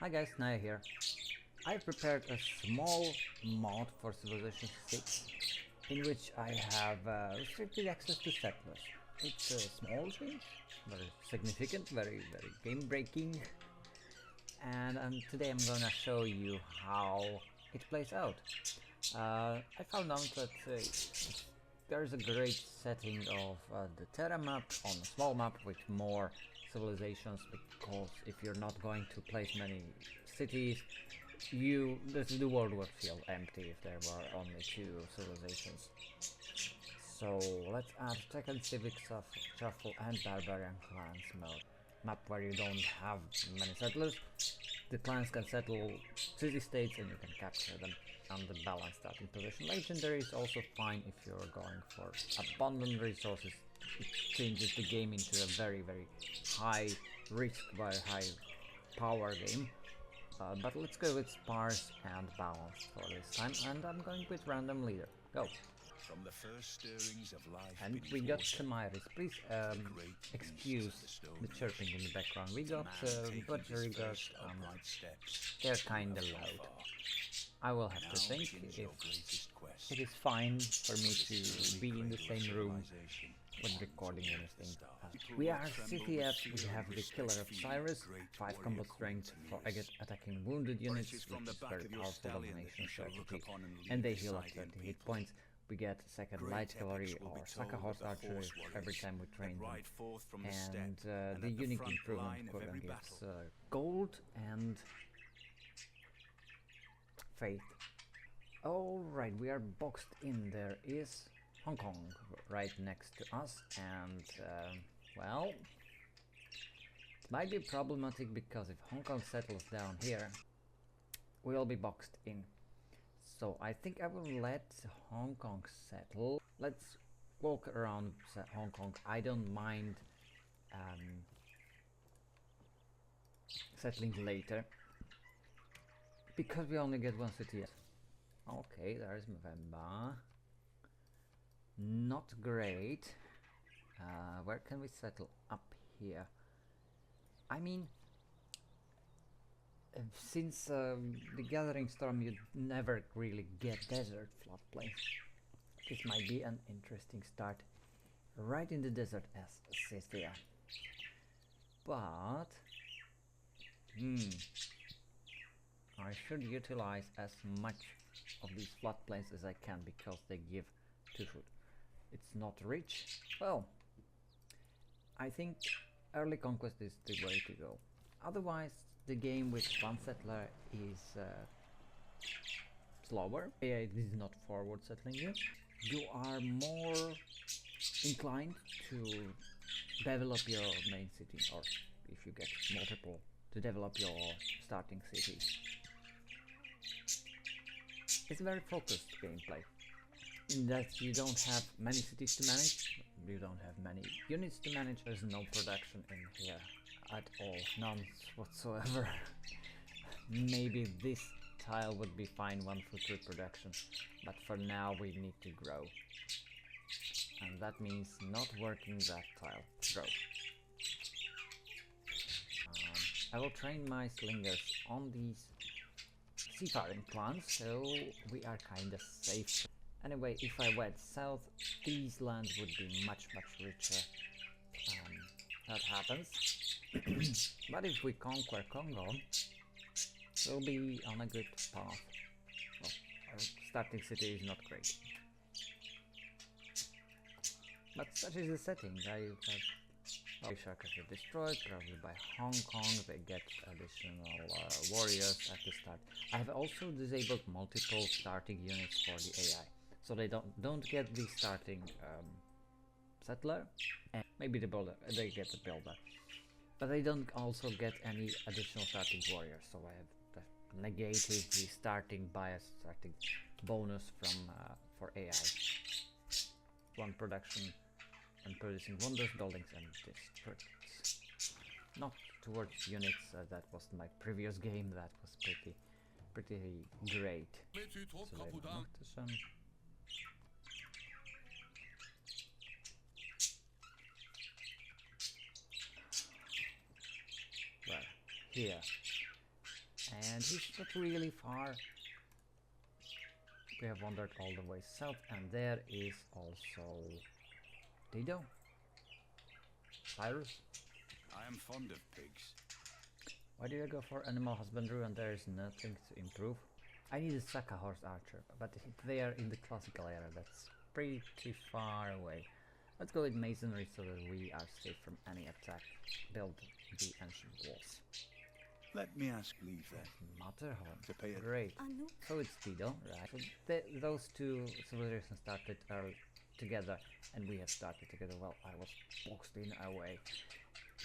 Hi guys, Naya here. I prepared a small mod for Civilization 6 in which I have restricted access to settlers. It's a small change, very significant, very game breaking, and today I'm gonna show you how it plays out. I found out that there's a great setting of the Terra map on a small map with more civilizations, because if you're not going to place many cities, the world would feel empty if there were only 2 civilizations. So let's add second civic shuffle and barbarian clans mode. Map where you don't have many settlers. The clans can settle city-states and you can capture them on the balanced starting position. Legendary is also fine if you're going for abundant resources. It changes the game into a very high risk, very high power game. But let's go with sparse and balanced for this time, and I'm going with random leader. Go! From the first stirrings of life, and we got Tamiris. Please excuse the chirping in the background. We got Butchery Ghost. They're kinda loud. I will have to think if it is fine for me to be in the same room when recording anything. We are Civ6. We have the Killer of Cyrus, 5 combat strength for attacking wounded units, which is very powerful domination strategy, and they heal at 30 hit points. We get second light cavalry or Saka horse archery every time we train them, and the unique improvement program gives gold and faith. Alright, we are boxed in. There is Hong Kong right next to us, and well, it might be problematic because if Hong Kong settles down here, we'll be boxed in. So I think I will let Hong Kong settle. Let's walk around Hong Kong. I don't mind settling later, because we only get 1 city. Okay, there's November. Not great. Where can we settle? Up here. I mean, since the Gathering Storm, you never really get desert floodplain. This might be an interesting start right in the desert as Civ6. But I should utilize as much of these floodplains as I can, because they give 2 food. It's not rich. Well, I think early conquest is the way to go. Otherwise, the game with 1 settler is slower. It is not forward settling you. You are more inclined to develop your main city, or if you get multiple, to develop your starting cities. It's a very focused gameplay, in that you don't have many cities to manage, you don't have many units to manage. There's no production in here at all, none whatsoever. Maybe this tile would be fine, 1 food reproduction, but for now we need to grow, and that means not working that tile. Grow. I will train my slingers on these seafaring clans, so we are kinda safe. Anyway, if I went south, these lands would be much richer. That happens. But if we conquer Congo, we'll be on a good path. Well, our starting city is not great, but such is the setting. I have Shark are destroyed, probably by Hong Kong. They get additional warriors at the start. I have also disabled multiple starting units for the AI, so they don't get the starting settler, and maybe the builder. They get the builder, but they don't also get any additional starting warriors. So I have negated the starting bias, starting bonus from for AI. 1 production and producing wonders, buildings, and districts. Not towards units. That was my previous game. That was pretty great. Well, here and he's not really far. We have wandered all the way south, and there is also Dido. Cyrus. I am fond of pigs. Why do you go for animal husbandry when there is nothing to improve? I need a Saka horse archer, but they are in the classical era. That's pretty far away. Let's go with masonry so that we are safe from any attack. Build the ancient walls. Let me ask leave then. Matterhorn. To pay it. Great. So it's Dido, right? So those two civilizations started together, and we have started together. Well, I was boxed in away.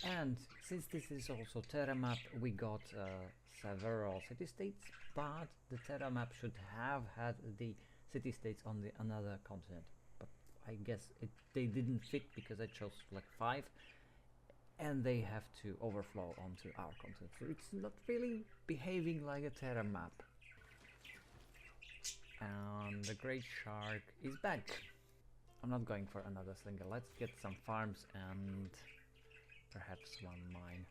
And since this is also Terra map, we got several city-states, but the Terra map should have had the city-states on the another continent. But I guess they didn't fit because I chose like 5. And they have to overflow onto our continent, so it's not really behaving like a Terra map. And the Great Shark is back. I'm not going for another slinger. Let's get some farms and perhaps one mine.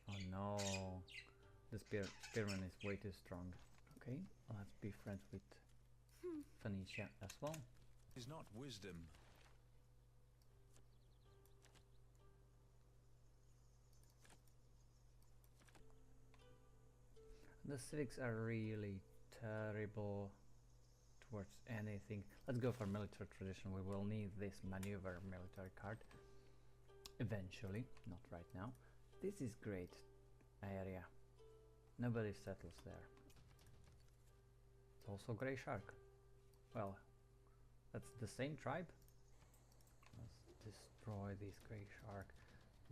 Oh no, the spearman is way too strong. Okay, let's be friends with Phoenicia as well. Is not wisdom. The Civics are really terrible towards anything. Let's go for military tradition. We will need this maneuver military card eventually, not right now. This is great area. Nobody settles there. It's also Grey Shark. Well, that's the same tribe. Let's destroy this Grey Shark.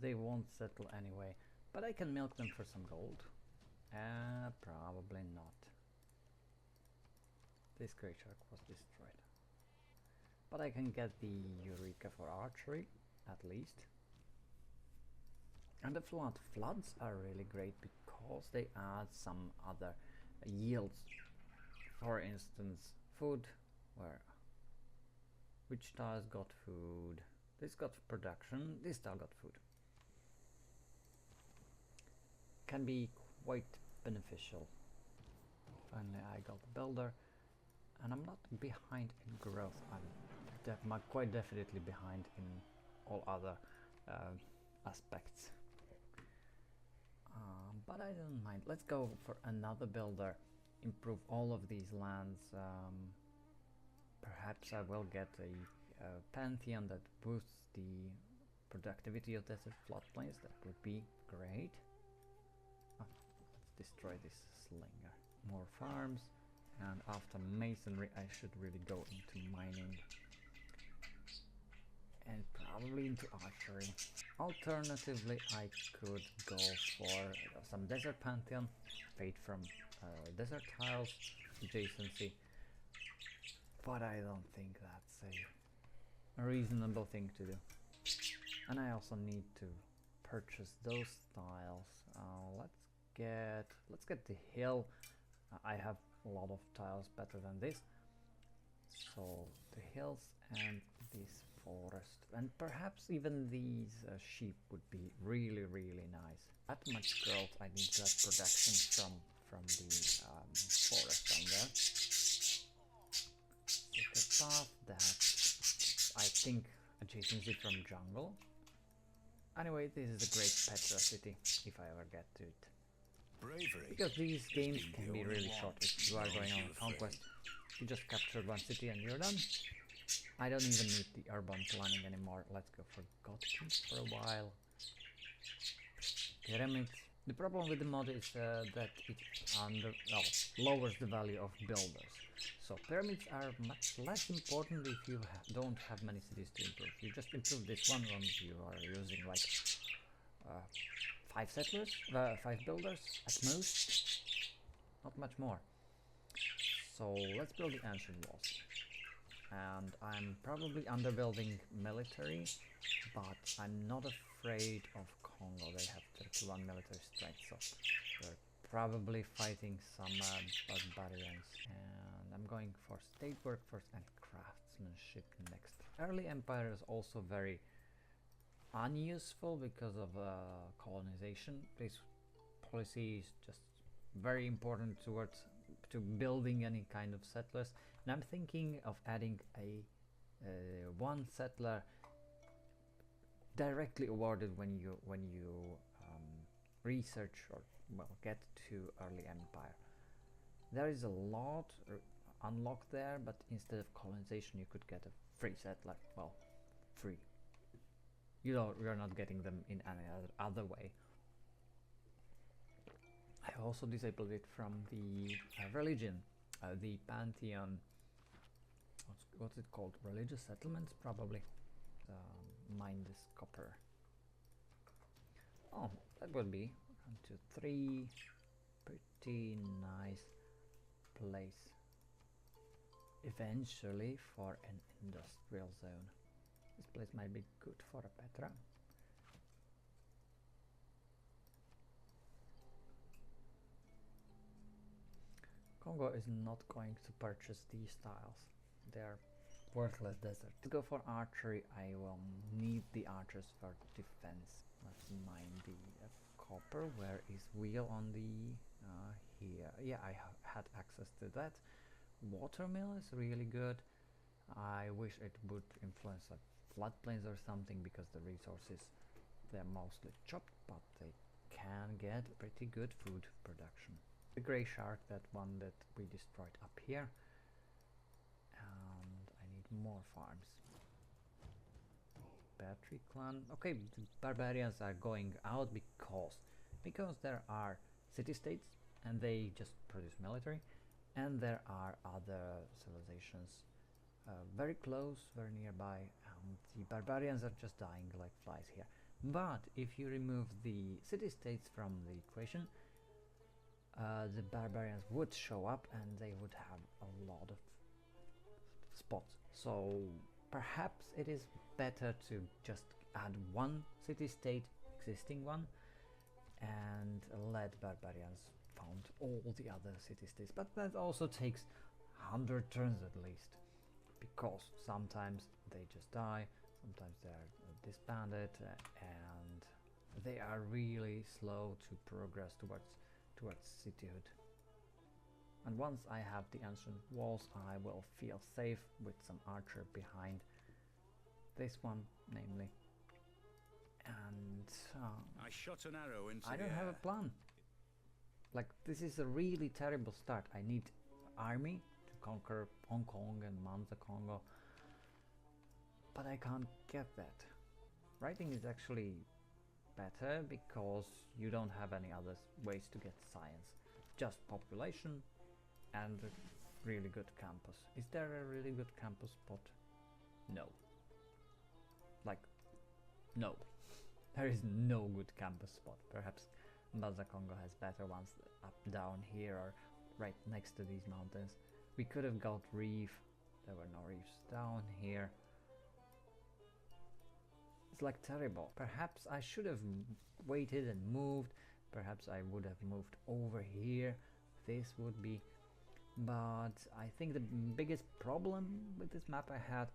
They won't settle anyway, but I can milk them for some gold. Probably not. This Grey Shark was destroyed. But I can get the Eureka for archery, at least. And the floods are really great because they add some other yields. For instance, food, which tiles got food? This got production, this tile got food. Can be quite beneficial. Finally I got the builder, and I'm not behind in growth. I'm quite definitely behind in all other aspects. But I don't mind. Let's go for another builder. Improve all of these lands. Perhaps I will get a pantheon that boosts the productivity of desert floodplains. That would be great. Let's destroy this slinger. More farms, and after masonry I should really go into mining and probably into archery. Alternatively, I could go for some desert pantheon, fade from desert tiles, adjacency, but I don't think that's a reasonable thing to do. And I also need to purchase those tiles. Let's get the hill. I have a lot of tiles better than this, so the hills and this forest, and perhaps even these sheep would be really nice. That much growth, I need that production from the forest down there. Secret path, that I think adjacency from jungle. Anyway, this is a great Petra city if I ever get to it. Bravery. Because these games can be really short. If you are going on a conquest, you just capture one city and you're done. I don't even need the urban planning anymore. Let's go for Godkin for a while. Pyramids. The problem with the mod is that it lowers the value of builders. So pyramids are much less important if you don't have many cities to improve. You just improve this one when you are using like 5 settlers, 5 builders at most, not much more. So let's build the ancient walls. And I'm probably underbuilding military, but I'm not afraid of Congo. They have 31 military strength, so they're probably fighting some barbarians. And I'm going for state work first and craftsmanship next. Early empire is also very unuseful because of colonization. This policy is just very important towards to building any kind of settlers, and I'm thinking of adding a one settler directly awarded when you research or well get to early empire. There is a lot unlocked there, but instead of colonization you could get a free settler. Well, free. You're not getting them in any other way. I also disabled it from the religion, the pantheon. What's it called? Religious settlements, probably. Mine this copper. Oh, that would be 1, 2, 3. Pretty nice place. Eventually for an industrial zone. This place might be good for a Petra. Congo is not going to purchase these tiles. They're worthless desert. To go for archery, I will need the archers for defense. Let's mine the copper. Where is wheel on the here? Yeah, I had access to that. Watermill is really good. I wish it would influence like floodplains or something, because the resources, they're mostly chopped, but they can get pretty good food production. The grey shark, that one that we destroyed up here, and I need more farms. Battery clan. Okay, the barbarians are going out because there are city-states and they just produce military, and there are other civilizations very close, very nearby, and the barbarians are just dying like flies here. But if you remove the city-states from the equation, the barbarians would show up and they would have a lot of spots. So perhaps it is better to just add one city-state, existing one, and let barbarians found all the other city-states. But that also takes 100 turns at least, because sometimes they just die, sometimes they are disbanded, and they are really slow to progress towards cityhood. And once I have the ancient walls, I will feel safe with some archer behind this one, namely. And I shot an arrow into I don't have a plan. Like, this is a really terrible start. I need army to conquer Hong Kong and Manza Congo, but I can't get that. Writing is actually better because you don't have any other ways to get science. Just population and a really good campus. Is there a really good campus spot? No. Like, no. There is no good campus spot. Perhaps Manza Congo has better ones up down here or right next to these mountains. We could have got reef. There were no reefs down here. It's like terrible. Perhaps I should have waited and moved. Perhaps I would have moved over here. This would be. But I think the biggest problem with this map I had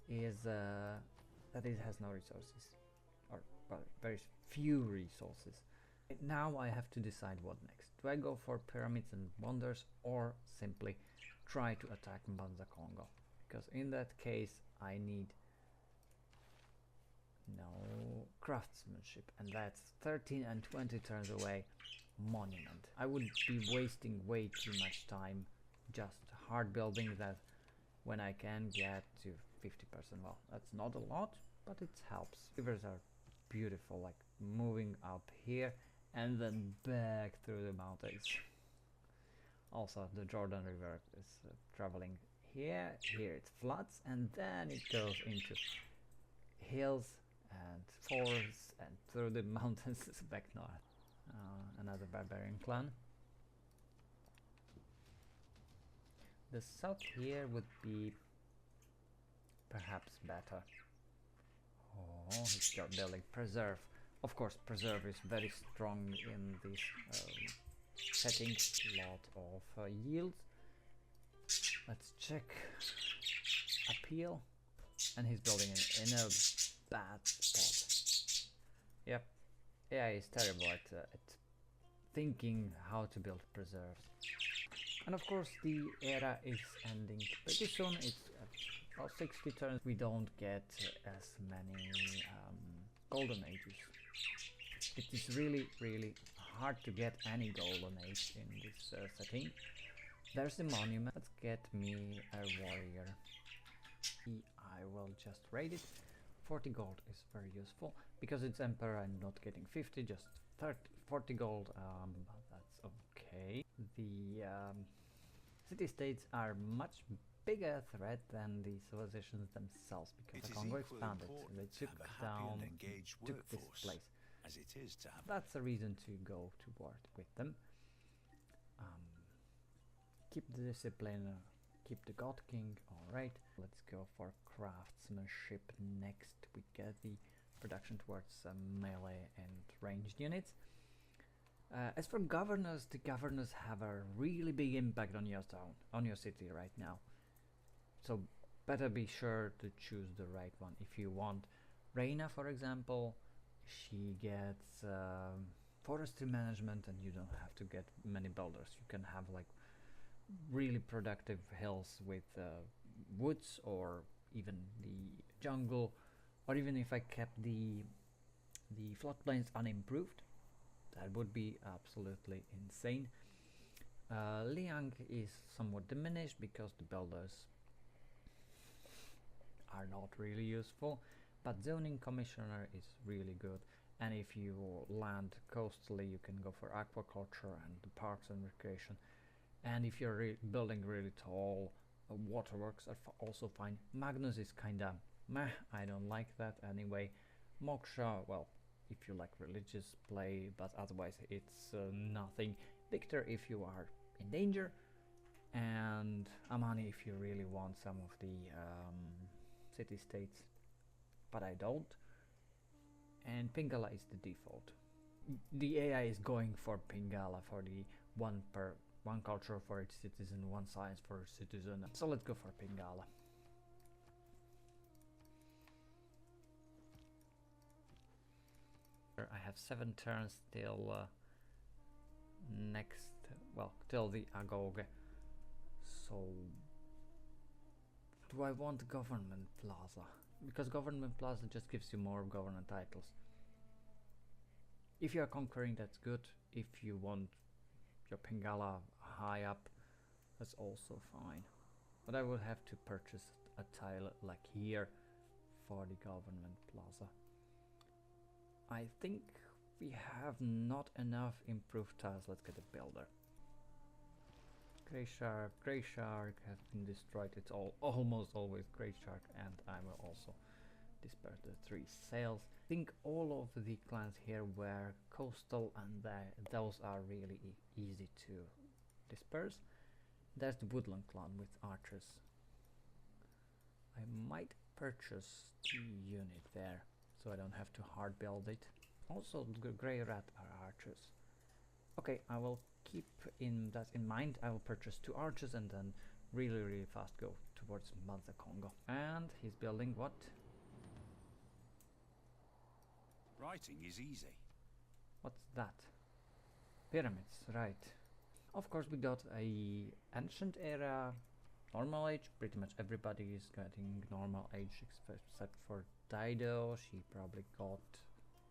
is that it has no resources, or well, very few resources. Now I have to decide what next. Do I go for pyramids and wonders, or simply try to attack Manza Congo? Because in that case I need no craftsmanship, and that's 13 and 20 turns away. Monument. I would be wasting way too much time just hard building that when I can get to 50%. Well, that's not a lot, but it helps. Rivers are beautiful, like moving up here and then back through the mountains. Also, the Jordan River is traveling here. Here it floods, and then it goes into hills and forests and through the mountains back north. Another barbarian clan. The south here would be perhaps better. Oh, he's got building preserve. Of course, preserve is very strong in this setting. Lot of yield. Let's check appeal, and he's building in a bad spot. Yep, yeah, he's terrible at thinking how to build preserves. And of course the era is ending pretty soon. It's about 60 turns. We don't get as many golden ages. It is really hard to get any golden age in this setting. There's the monument. Let's get me a warrior. I will just raid it. 40 gold is very useful because it's emperor. I'm not getting 50, just 40 gold. That's okay. The city-states are much bigger threat than the civilizations themselves because the Congo expanded. They took down, took this place. As it is to have. That's a reason to go to war with them. Keep the discipline, keep the God King. Alright, let's go for craftsmanship next. We get the production towards melee and ranged units. As for governors, the governors have a really big impact on your town, on your city right now. So better be sure to choose the right one. If you want Reina, for example, she gets forestry management and you don't have to get many builders. You can have like really productive hills with woods, or even the jungle, or even if I kept the floodplains unimproved, that would be absolutely insane. Liang is somewhat diminished because the builders are not really useful, but zoning commissioner is really good. And if you land coastally, you can go for aquaculture and the parks and recreation. And if you're building really tall, waterworks are also fine. Magnus is kinda meh, I don't like that anyway. Moksha, well, if you like religious play, but otherwise it's nothing. Victor if you are in danger, and Amani if you really want some of the city-states, but I don't. And Pingala is the default. The AI is going for Pingala for the one culture for its citizen, one science for its citizen. So let's go for Pingala. I have 7 turns till next, well, till the Agoge. So do I want government plaza? Because government plaza just gives you more government titles. If you are conquering, that's good. If you want your Pingala high up, that's also fine. But I will have to purchase a tile like here for the government plaza. I think we have not enough improved tiles. Let's get a builder. Grey Shark has been destroyed. It's almost always Grey Shark, and I will also disperse the 3 sails. I think all of the clans here were coastal, and those are really easy to disperse. There's the Woodland clan with archers. I might purchase the unit there, so I don't have to hard build it. Also, the Grey Rat are archers. Okay, I will keep that in mind. I will purchase 2 archers and then really fast go towards Manza Congo. And he's building what? Writing is easy. What's that? Pyramids, right. Of course we got a ancient era, normal age. Pretty much everybody is getting normal age except for Dido. She probably got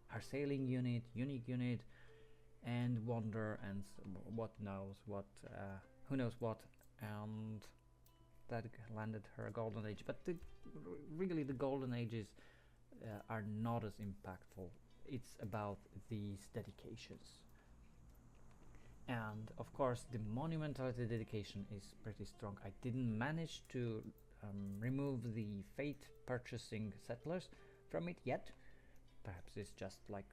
her sailing unit, unique unit, and wonder and what knows what, who knows what, and that landed her golden age. But really the golden ages are not as impactful. It's about these dedications. And of course the monumentality dedication is pretty strong. I didn't manage to remove the fate purchasing settlers from it yet. Perhaps it's just like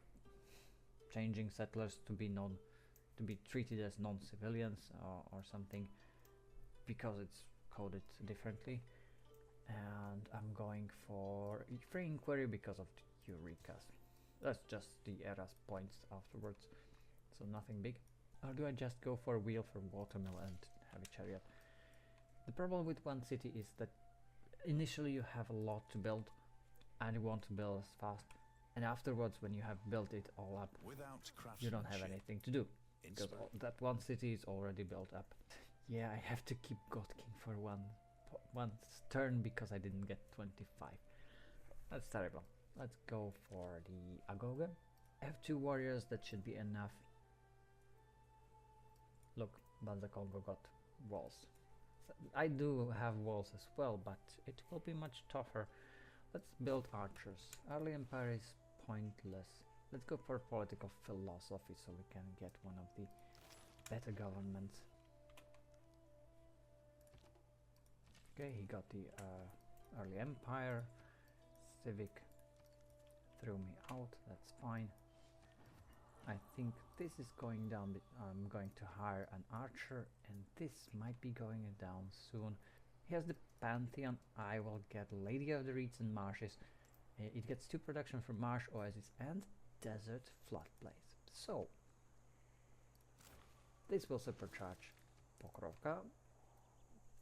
changing settlers to be treated as non-civilians or something, because it's coded differently. And I'm going for free inquiry because of the Eureka's. That's just the era's points afterwards, so nothing big. Or do I just go for a wheel for watermill and heavy chariot? The problem with one city is that initially you have a lot to build and you want to build as fast, and afterwards when you have built it all up, you don't have anything to do. because that one city is already built up. Yeah, I have to keep God King for one turn because I didn't get 25. That's terrible. Let's go for the Agoga. I have 2 warriors, that should be enough. Look, Banza Congo got walls. So I do have walls as well, but it will be much tougher. Let's build archers. Early Empire is pointless. Let's go for political philosophy so we can get one of the better governments. Okay, he got the Early Empire. Civic threw me out, that's fine. I think this is going down. I'm going to hire an archer, and this might be going down soon. Here's the Pantheon. I will get Lady of the Reeds and Marshes. It gets 2 production from Marsh, Oasis, and Desert Floodplains. So, this will supercharge Pokrovka.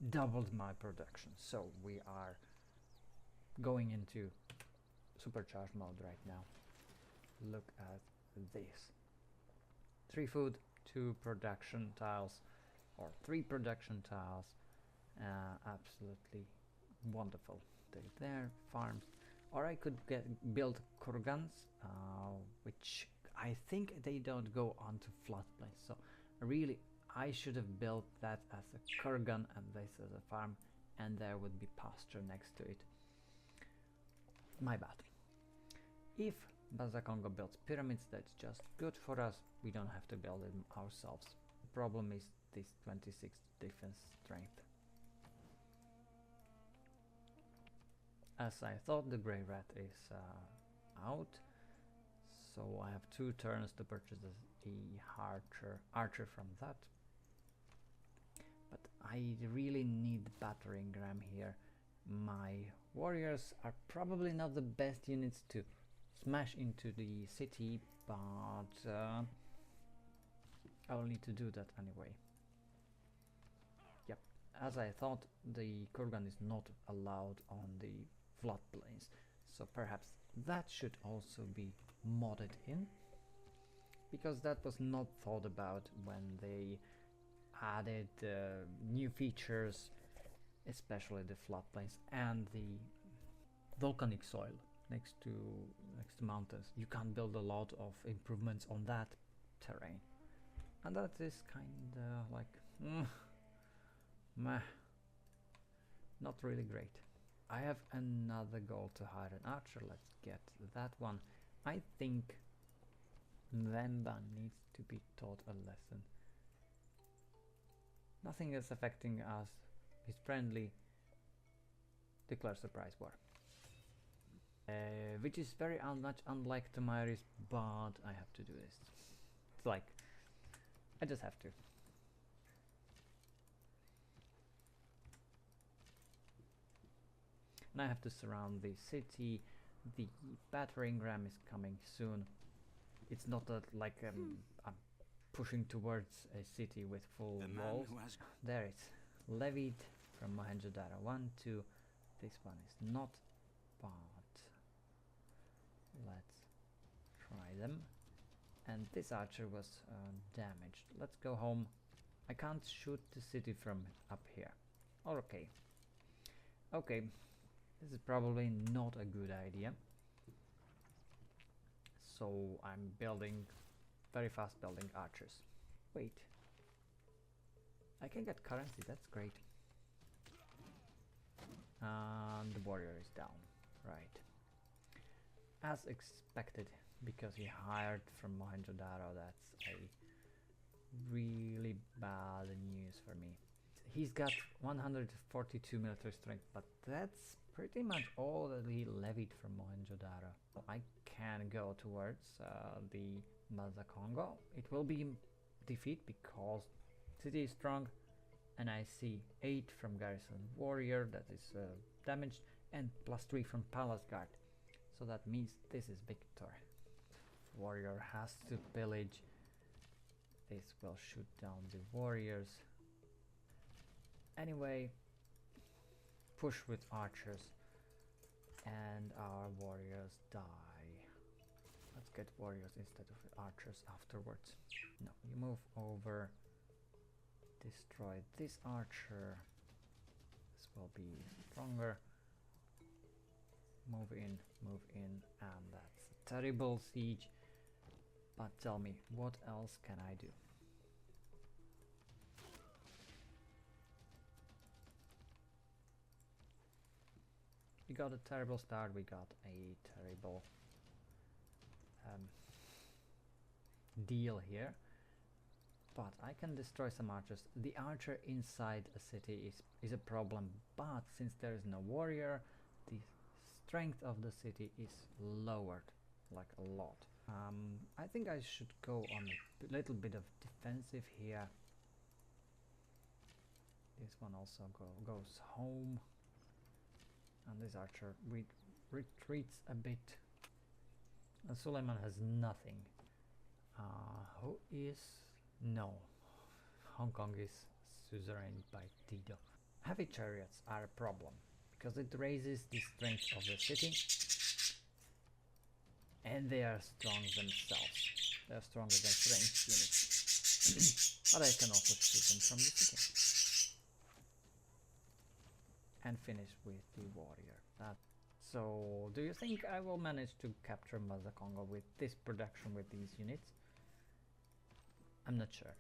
Doubled my production. So, we are going into supercharge mode right now. Look at this. 3 food, 2 production tiles, or 3 production tiles. Absolutely wonderful. There, farms. Or I could build kurgans, which I think they don't go onto floodplains. So really, I should have built that as a kurgan and this as a farm, and there would be pasture next to it. My bad. If Bazakongo builds pyramids, that's just good for us. We don't have to build them ourselves. The problem is this 26 defense strength. As I thought, the Grey Rat is out, so I have 2 turns to purchase the archer from that. But I really need battering ram here. My warriors are probably not the best units to smash into the city, but I will need to do that anyway. Yep, as I thought, the kurgan is not allowed on the floodplains, so perhaps that should also be modded in, because that was not thought about when they added new features, especially the floodplains and the volcanic soil next to mountains. You can't build a lot of improvements on that terrain, and that is kind of like meh, not really great. I have another goal to hire an archer. Let's get that one. I think Vemba needs to be taught a lesson. Nothing is affecting us. He's friendly. Declare surprise war. Which is very much unlike Tamaris, but I have to do this. It's like, I just have to. And I have to surround the city. The battering ram is coming soon. It's not that like I'm pushing towards a city with full walls. There it's levied from Mohenjo-Daro 1, 2. This one is not, but let's try them. And this archer was damaged. Let's go home. I can't shoot the city from up here. Okay. Okay. This is probably not a good idea. So I'm very fast building archers. Wait. I can get currency, that's great. And the warrior is down. Right. As expected, because he hired from Mohenjo-Daro, that's a really bad news for me. He's got 142 military strength, but that's pretty much all that he levied from Mohenjo-Daro. I can go towards the Bazakongo. It will be defeat because city is strong, and I see 8 from Garrison Warrior, that is damaged, and +3 from Palace Guard. So that means this is victor. Warrior has to pillage. This will shoot down the warriors. Anyway, push with archers, and our warriors die. Let's get warriors instead of archers afterwards. No, you move over, destroy this archer. This will be stronger. Move in, and that's a terrible siege. But tell me, what else can I do? We got a terrible start, we got a terrible deal here. But I can destroy some archers. The archer inside a city is a problem, but since there is no warrior, the strength of the city is lowered, like a lot. I think I should go on a little bit of defensive here. This one also goes home, and this archer retreats a bit. And Suleiman has nothing. Who is? No. Hong Kong is suzerain by Tito. Heavy chariots are a problem because it raises the strength of the city, and they are strong themselves. They are stronger than ranged units. But I can also shoot them from the city and finish with the warrior. So, do you think I will manage to capture Mazakongo with this production with these units? I'm not sure.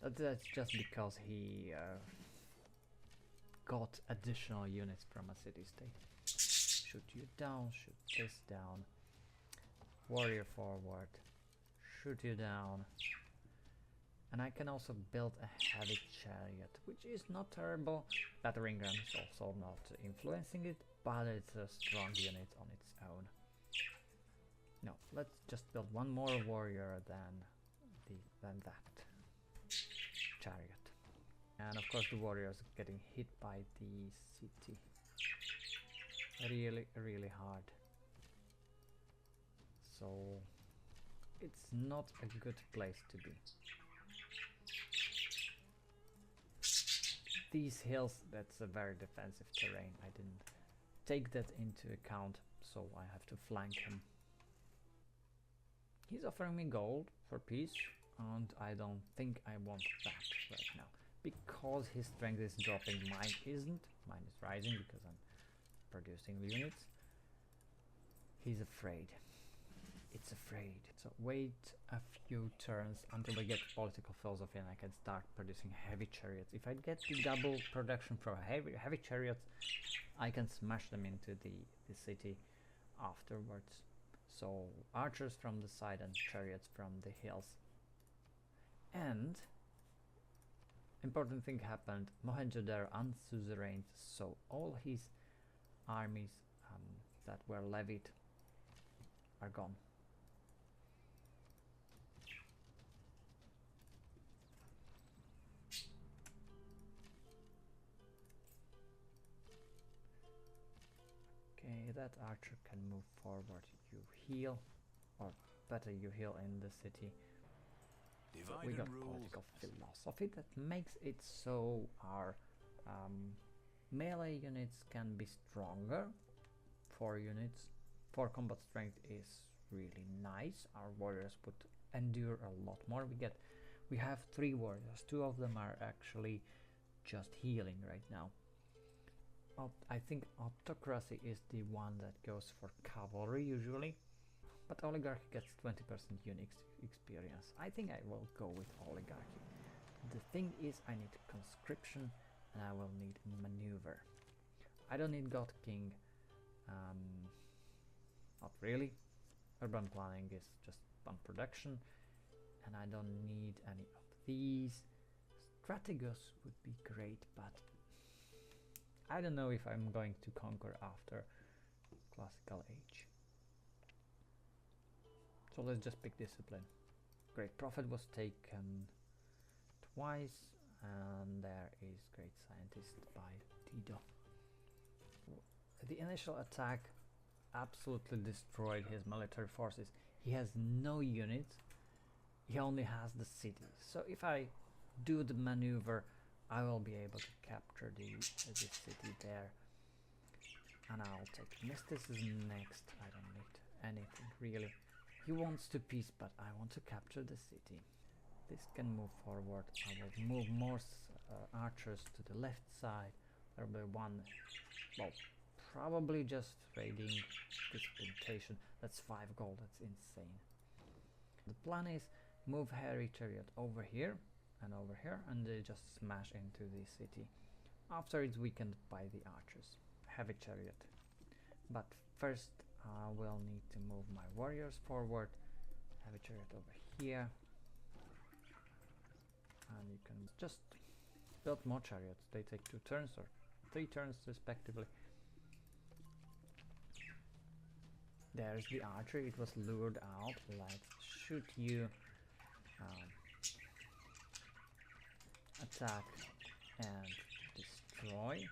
That's just because he got additional units from a city-state. Shoot you down, shoot this down. Warrior forward, shoot you down. And I can also build a heavy chariot, which is not terrible. Battering ram is also not influencing it, but it's a strong unit on its own. No, let's just build one more warrior than that chariot. And of course the warriors are getting hit by the city. Really hard. So it's not a good place to be. These hills, that's a very defensive terrain. I didn't take that into account, so I have to flank him. He's offering me gold for peace, and I don't think I want that right now. Because his strength is dropping, mine isn't. Mine is rising because I'm producing units. He's afraid. It's afraid. So wait a few turns until I get political philosophy and I can start producing heavy chariots. If I get the double production for heavy chariots, I can smash them into the city afterwards. So archers from the side and chariots from the hills. And important thing happened. Mohenjo-daro unsuzerained, so all his armies that were levied are gone. Okay, that archer can move forward. You heal, or better, you heal in the city. So we got political philosophy that makes it so our melee units can be stronger. 4 units. 4 combat strength is really nice. Our warriors would endure a lot more. We have 3 warriors. 2 of them are actually just healing right now. I think autocracy is the one that goes for cavalry usually, but oligarchy gets 20% unique experience. I think I will go with oligarchy. The thing is, I need conscription and I will need maneuver. I don't need God King, not really. Urban planning is just one production, and I don't need any of these. Strategos would be great, but I don't know if I'm going to conquer after classical age. So let's just pick discipline. Great prophet was taken twice, and there is great scientist by Tito. The initial attack absolutely destroyed his military forces. He has no units, he only has the city. So if I do the maneuver, I will be able to capture the city there. And I'll take mysticism next. I don't need anything really. He wants to peace, but I want to capture the city. This can move forward. I will move more archers to the left side. There'll be one, well, probably just raiding this plantation. That's 5 gold, that's insane. The plan is move Hairy Chariot over here, and they just smash into the city. After it's weakened by the archers. Heavy Chariot. But first I will need to move my warriors forward. Heavy Chariot over here. And you can just build more chariots. They take 2 turns or 3 turns respectively. There's the archer. It was lured out. Let's shoot you. Attack and destroy.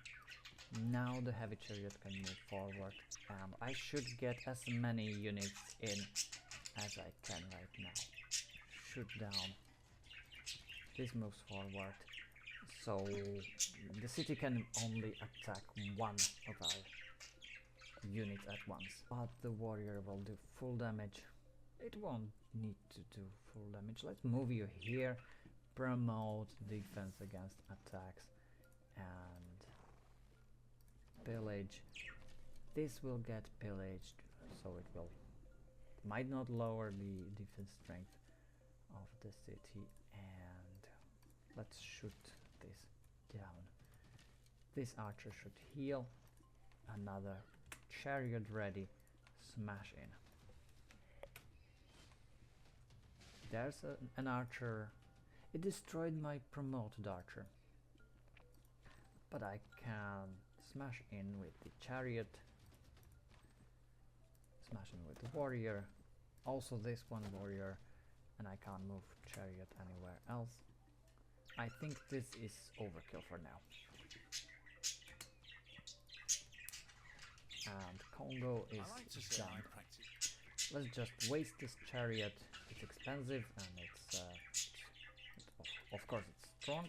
Now the heavy chariot can move forward, and I should get as many units in as I can right now. Shoot down. This moves forward, so the city can only attack one of our units at once. But the warrior will do full damage. It won't need to do full damage. Let's move you here. Promote defense against attacks and pillage. This will get pillaged, so it will might not lower the defense strength of the city. And let's shoot this down. This archer should heal. Another chariot ready. Smash in. There's an archer. It destroyed my promoted archer, but I can smash in with the chariot, smash in with the warrior, also this one warrior, and I can't move chariot anywhere else. I think this is overkill for now. And Congo is done. Let's just waste this chariot. It's expensive and it's of course it's strong,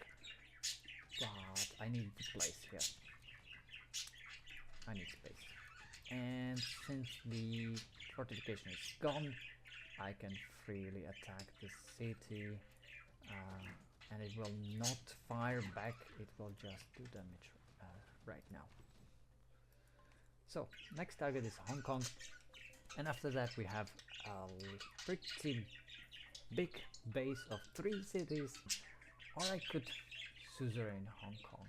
but I need the place here. I need space. And since the fortification is gone, I can freely attack the city, and it will not fire back, it will just do damage right now. So next target is Hong Kong, and after that we have a pretty big base of 3 cities. Or I could suzerain Hong Kong.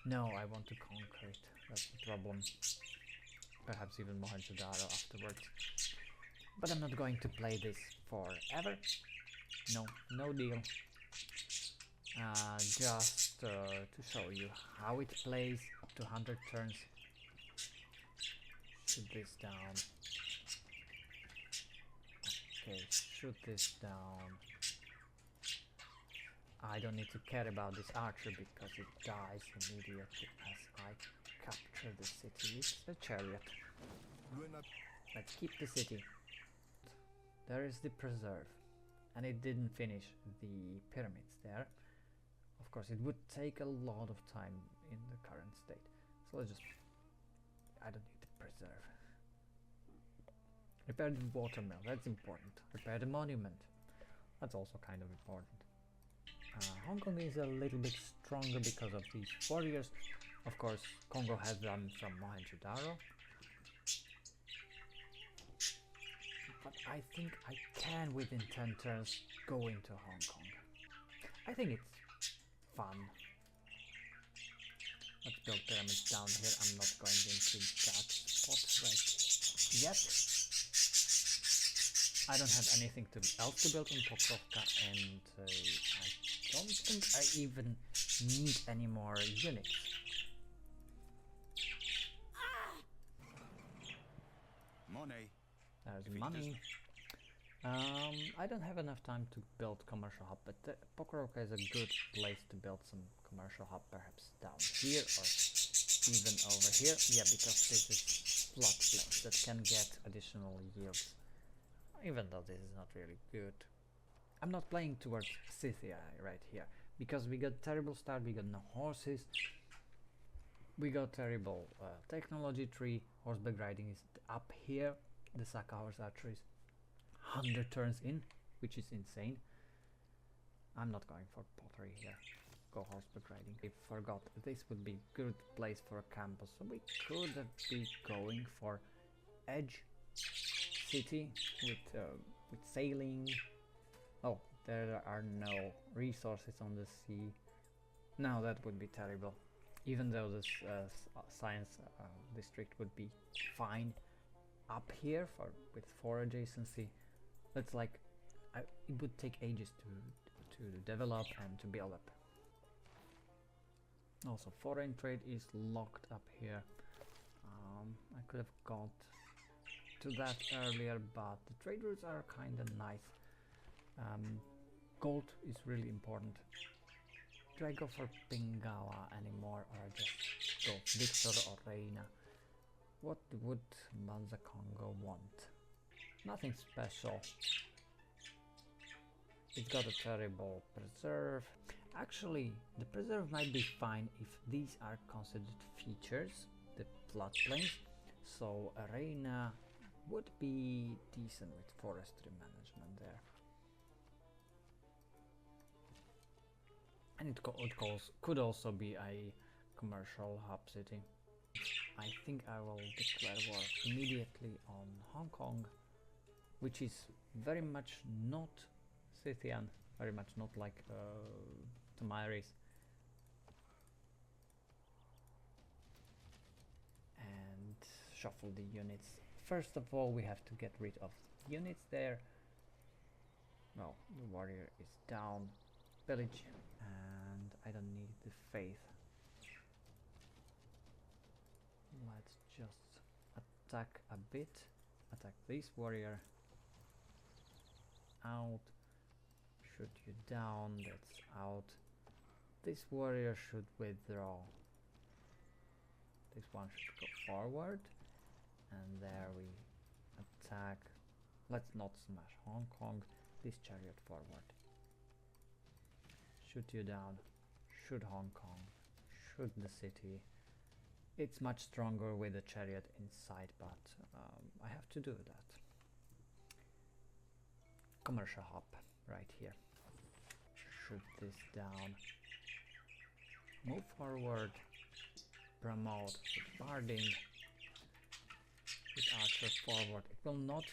No, I want to conquer it. That's the problem. Perhaps even Mohenjo-daro afterwards. But I'm not going to play this forever. No, no deal. Just to show you how it plays up to 100 turns. Shoot this down. Okay, shoot this down. I don't need to care about this archer because it dies immediately as I capture the city. It's a chariot. Let's keep the city. There is the preserve, and it didn't finish the pyramids there. Of course, it would take a lot of time in the current state. So let's just... I don't need the preserve. Repair the watermill, that's important. Repair the monument. That's also kind of important. Hong Kong is a little bit stronger because of these warriors. Of course, Congo has them from Mohenjo-daro. But I think I can, within 10 turns, go into Hong Kong. I think it's fun. Let's build pyramids down here. I'm not going into that spot right yet. I don't have anything else to build in Pokrovka, and I don't think I even need any more units. Money. There's money. I don't have enough time to build commercial hub, but Pokrovka is a good place to build some commercial hub, perhaps down here or even over here. Yeah, because this is floodplains that can get additional yields, even though this is not really good. I'm not playing towards Scythia right here, because we got terrible start, we got no horses. We got terrible technology tree. Horseback riding is up here. The Saka horse archery is 100 turns in, which is insane. I'm not going for pottery here. Go horseback riding. I forgot this would be good place for a campus, so we could be going for edge city with sailing. Oh, there are no resources on the sea. No, that would be terrible. Even though this science district would be fine up here with 4 adjacency, that's like it would take ages to develop and to build up. Also, foreign trade is locked up here. I could have got to that earlier, but the trade routes are kind of nice. Gold is really important. Do I go for Pingawa anymore, or I just go Victor or Reina? What would Manza Congo want? Nothing special. It's got a terrible preserve. Actually, the preserve might be fine if these are considered features, the floodplains. So Reina would be decent with forestry management there. And it could also be a commercial hub city. I think I will declare war immediately on Hong Kong, which is very much not Scythian, very much not like Tamiris. And shuffle the units. First of all, we have to get rid of units there. Well, the warrior is down. Village, and I don't need the faith. Let's just attack a bit. Attack this warrior. Out. Shoot you down. That's out. This warrior should withdraw. This one should go forward. And there we attack. Let's not smash Hong Kong. This chariot forward. Shoot you down. Shoot Hong Kong. Shoot the city. It's much stronger with the chariot inside, but I have to do that. Commercial hub right here. Shoot this down. Move forward. Promote with barding. With archer forward. It will not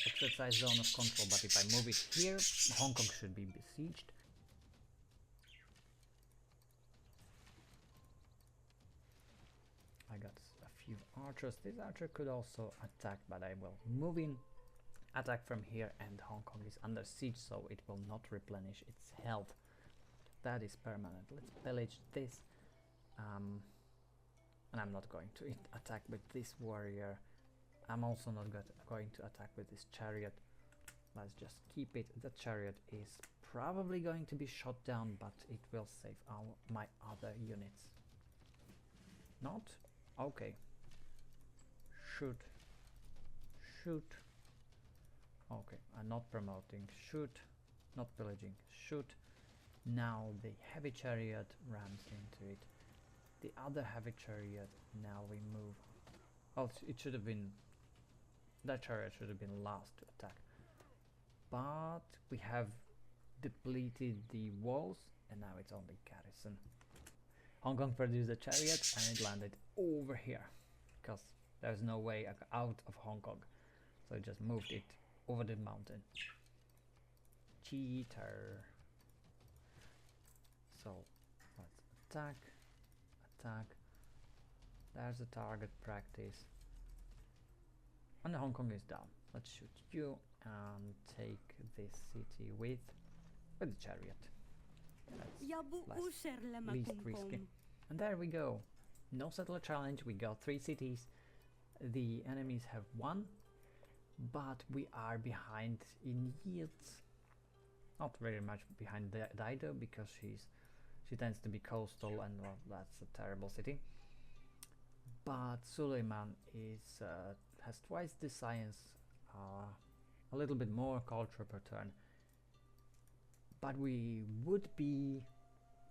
exercise zone of control, but if I move it here, Hong Kong should be besieged. I got a few archers. This archer could also attack, but I will move in, attack from here, and Hong Kong is under siege, so it will not replenish its health. That is permanent. Let's pillage this. And I'm not going to attack with this warrior. I'm also not going to attack with this chariot. Let's just keep it. The chariot is probably going to be shot down, but it will save my other units. Not? Okay. Shoot. Shoot. Okay, I'm not promoting. Shoot. Not pillaging. Shoot. Now the heavy chariot rams into it. The other heavy chariot, now we move. Oh, it should have been... That chariot should have been last to attack. But we have depleted the walls, and now it's only garrison. Hong Kong produced a chariot and it landed over here because there's no way out of Hong Kong, so I just moved it over the mountain. Cheater. So let's attack. There's a target practice, and Hong Kong is down. Let's shoot you and take this city with the chariot. That's least risky. And there we go. No settler challenge. We got 3 cities. The enemies have 1, but we are behind in yields. Not very much behind Dido because she tends to be coastal, and well, that's a terrible city. But Suleiman is has twice the science, a little bit more culture per turn. But we would be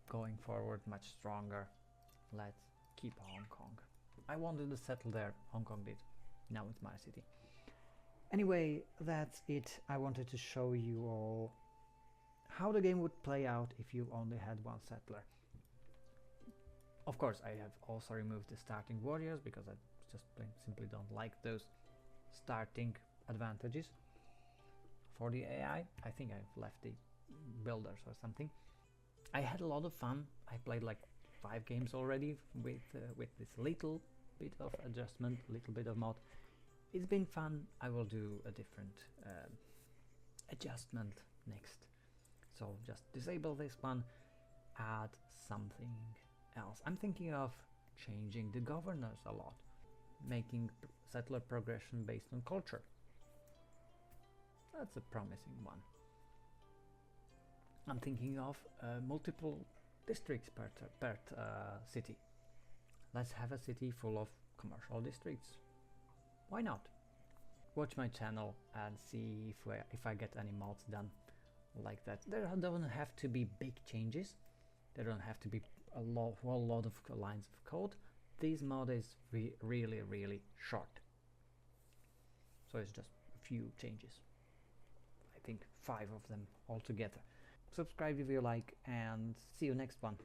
going forward much stronger. Let's keep Hong Kong. I wanted to settle there, Hong Kong did. Now it's my city. Anyway, that's it. I wanted to show you all how the game would play out if you only had one settler. Of course, I have also removed the starting warriors because I just simply don't like those starting advantages. For the AI, I think I've left the builders or something. I had a lot of fun. I played like 5 games already with this little bit of adjustment, little bit of mod. It's been fun. I will do a different adjustment next. So just disable this one, add something else. I'm thinking of changing the governors a lot, making settler progression based on culture. That's a promising one. I'm thinking of multiple districts per city. Let's have a city full of commercial districts. Why not? Watch my channel and see if I get any mods done like that. There don't have to be big changes. There don't have to be a whole lot of lines of code. This mod is really short. So it's just a few changes. I think 5 of them altogether. Subscribe if you like, and see you next one.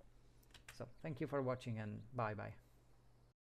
So thank you for watching, and bye bye.